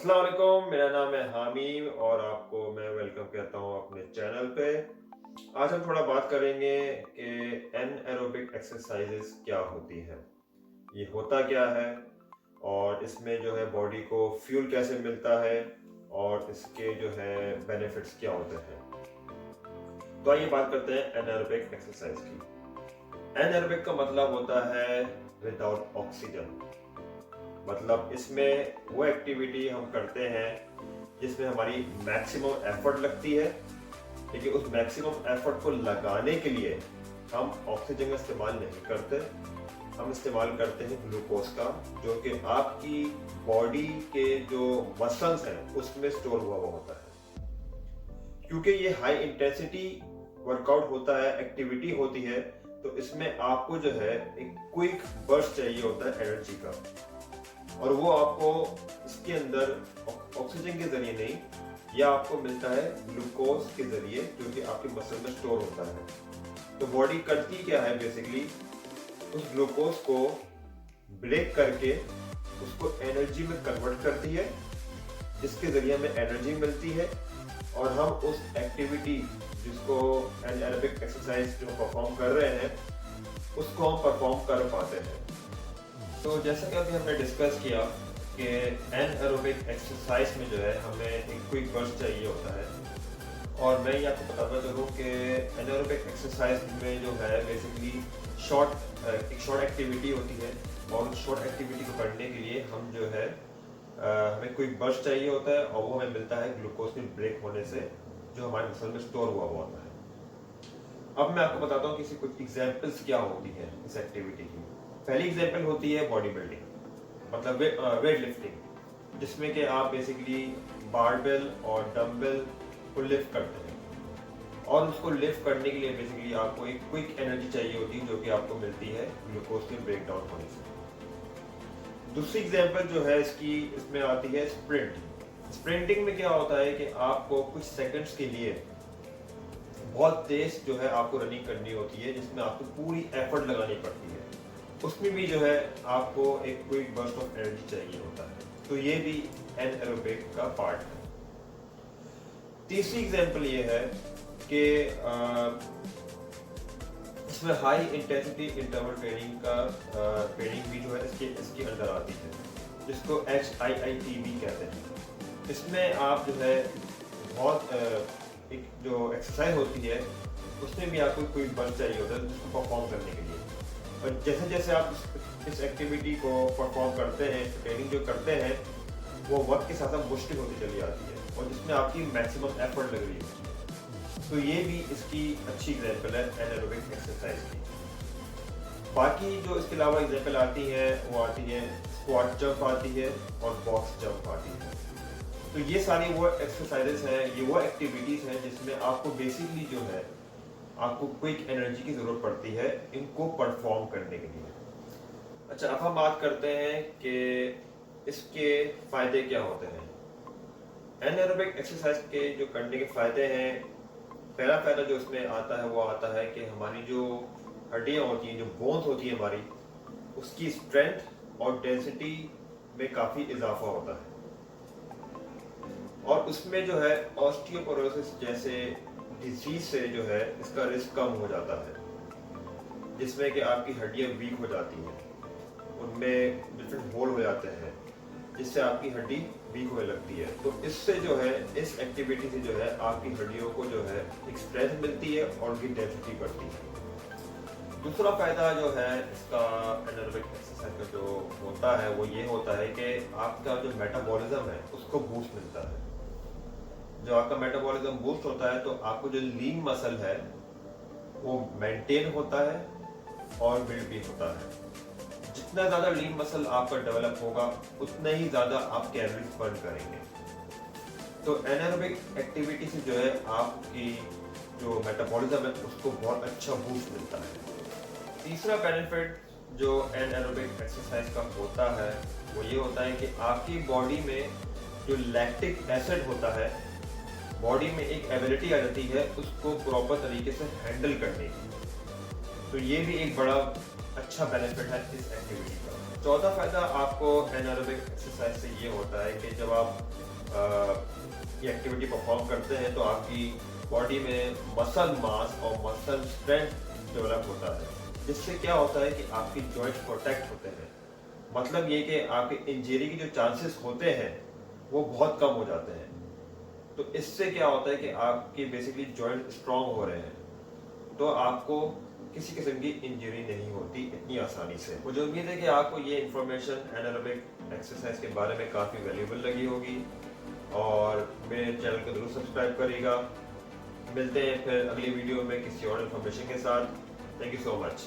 अस्सलाम वालेकुम, मेरा नाम है हामिम और आपको मैं वेलकम कहता हूँ अपने चैनल पे। आज हम थोड़ा बात करेंगे कि एनएरोबिक एक्सरसाइजेस क्या होती हैं, ये होता क्या है और इसमें जो है बॉडी को फ्यूल कैसे मिलता है और इसके जो है बेनिफिट्स क्या होते हैं। तो आइए बात करते हैं एनएरोबिक एक्सरसाइज की। एनएरोबिक का मतलब होता है विदाउट ऑक्सीजन। मतलब इसमें वो एक्टिविटी हम करते हैं जिसमें हमारी मैक्सिमम एफर्ट लगती है, लेकिन उस मैक्सिमम एफर्ट को लगाने के लिए हम ऑक्सीजन का इस्तेमाल नहीं करते। हम इस्तेमाल करते हैं ग्लूकोज का, जो कि आपकी बॉडी के जो मसल्स हैं उसमें स्टोर हुआ होता है। क्योंकि ये हाई इंटेंसिटी वर्कआउट होता है, एक्टिविटी होती है, तो इसमें आपको जो है एक क्विक बर्स्ट चाहिए होता है एनर्जी का, और वो आपको इसके अंदर ऑक्सीजन के जरिए नहीं, या आपको मिलता है ग्लूकोज के जरिए, जो कि आपके मसल में स्टोर होता है। तो बॉडी करती क्या है, बेसिकली उस ग्लूकोज को ब्रेक करके उसको एनर्जी में कन्वर्ट करती है, जिसके जरिए हमें एनर्जी मिलती है और हम उस एक्टिविटी जिसको एनएरोबिक एक्सरसाइज जो परफॉर्म कर रहे हैं उसको हम परफॉर्म कर पाते हैं। तो जैसा कि अभी हमने डिस्कस किया कि एनएरोबिक एक्सरसाइज में जो है हमें एक क्विक बर्स्ट चाहिए होता है, और मैं ये आपको बताता चलूँ कि एनएरोबिक एक्सरसाइज में जो है बेसिकली एक शॉर्ट एक्टिविटी होती है, और उस शॉर्ट एक्टिविटी को करने के लिए हम जो है हमें क्विक बर्स्ट चाहिए होता है, और वो हमें मिलता है ग्लूकोज के ब्रेक होने से, जो हमारे मसल में स्टोर हुआ होता है। अब मैं आपको बताता हूँ कि कुछ एग्जाम्पल्स क्या होती है इस एक्टिविटी की। पहली एग्जाम्पल होती है बॉडी बिल्डिंग, मतलब वेट लिफ्टिंग, जिसमें कि आप बेसिकली बारबेल और डंबल को लिफ्ट करते हैं, और उसको लिफ्ट करने के लिए बेसिकली आपको एक क्विक एनर्जी चाहिए होती है, जो कि आपको मिलती है ग्लूकोज के ब्रेक डाउन होने से। दूसरी एग्जाम्पल जो है इसमें आती है स्प्रिंट। स्प्रिंटिंग में क्या होता है कि आपको कुछ सेकंड्स के लिए बहुत तेज जो है आपको रनिंग करनी होती है, जिसमें आपको पूरी एफर्ट लगानी पड़ती है। उसमें भी जो है आपको एक क्विक बर्स्ट ऑफ एनर्जी चाहिए होता है, तो ये भी एनएरोबिक का पार्ट है। तीसरी एग्जांपल ये है कि इसमें हाई इंटेंसिटी इंटरवल ट्रेनिंग भी जो है इसके अंदर आती है, जिसको HIIT कहते हैं। इसमें आप जो है बहुत एक जो एक्सरसाइज होती है उसमें भी आपको क्विक बर्स्ट चाहिए होता है जिसको परफॉर्म करने के लिए। और जैसे जैसे आप इस एक्टिविटी को परफॉर्म करते हैं, ट्रेनिंग जो करते हैं, वो वक्त के साथ साथ मुश्किल होती चली आती है, और जिसमें आपकी मैक्सिमम एफर्ट लग रही होती है। तो ये भी इसकी अच्छी एग्जांपल है एनएरोबिक एक्सरसाइज की। बाकी जो इसके अलावा एग्जांपल आती है वो आती है स्क्वाट जंप आती है और बॉक्स जंप आती है। तो ये सारी वो एक्सरसाइजेस हैं, ये वो एक्टिविटीज हैं जिसमें आपको बेसिकली जो है आपको क्विक एनर्जी की जरूरत पड़ती है इनको परफॉर्म करने के लिए। अच्छा, अब हम बात करते हैं कि इसके फायदे क्या होते हैं। एनएरोबिक एक्सरसाइज के जो करने के फायदे हैं, पहला फायदा जो इसमें आता है वो आता है कि हमारी जो हड्डियां होती हैं, जो बोन्स होती है हमारी, उसकी स्ट्रेंथ और डेंसिटी में काफ़ी इजाफा होता है, और उसमें जो है ऑस्टियोपोरोसिस जैसे डिजीज से जो है इसका रिस्क कम हो जाता है, जिसमें कि आपकी हड्डियां वीक हो जाती हैं, उनमें डिफरेंट होल हो जाते हैं, जिससे आपकी हड्डी वीक होने लगती है। तो इससे जो है इस एक्टिविटी से जो है आपकी हड्डियों को जो है एक स्ट्रेंथ मिलती है और उनकी डेंसिटी बढ़ती है। दूसरा फायदा जो है इसका एनएरोबिक एक्सरसाइज का जो होता है वो ये होता है कि आपका जो मेटाबॉलिज्म है उसको बूस्ट मिलता है। जो आपका मेटाबॉलिज्म बूस्ट होता है तो आपको जो लीन मसल है वो मेंटेन होता है और बिल्ड भी होता है। जितना ज़्यादा लीन मसल आपका डेवलप होगा उतना ही ज़्यादा आप कैलोरीज बर्न करेंगे। तो एनएरोबिक एक्टिविटी से जो है आपकी जो मेटाबॉलिज्म है उसको बहुत अच्छा बूस्ट मिलता है। तीसरा बेनिफिट जो एनएरोबिक एक्सरसाइज का होता है वो ये होता है कि आपकी बॉडी में जो लैक्टिक एसिड होता है, बॉडी में एक एबिलिटी आ जाती है उसको प्रॉपर तरीके से हैंडल करने की। तो ये भी एक बड़ा अच्छा बेनिफिट है इस एक्टिविटी का। चौथा फ़ायदा आपको एनारोबिक एक्सरसाइज से ये होता है कि जब आप ये एक्टिविटी परफॉर्म करते हैं तो आपकी बॉडी में मसल मास और मसल स्ट्रेंथ डेवलप होता है, जिससे क्या होता है कि आपकी जॉइंट्स प्रोटेक्ट होते हैं। मतलब ये कि आपके इंजरी की जो चांसेस होते हैं वो बहुत कम हो जाते हैं। तो इससे क्या होता है कि आपकी बेसिकली जॉइंट स्ट्रांग हो रहे हैं, तो आपको किसी किस्म की इंजरी नहीं होती इतनी आसानी से। मुझे उम्मीद है कि आपको ये इन्फॉर्मेशन एनारोबिक एक्सरसाइज के बारे में काफ़ी वैल्यूबल लगी होगी और मेरे चैनल को जरूर सब्सक्राइब करिएगा। मिलते हैं फिर अगली वीडियो में किसी और इन्फॉर्मेशन के साथ। Thank you so much.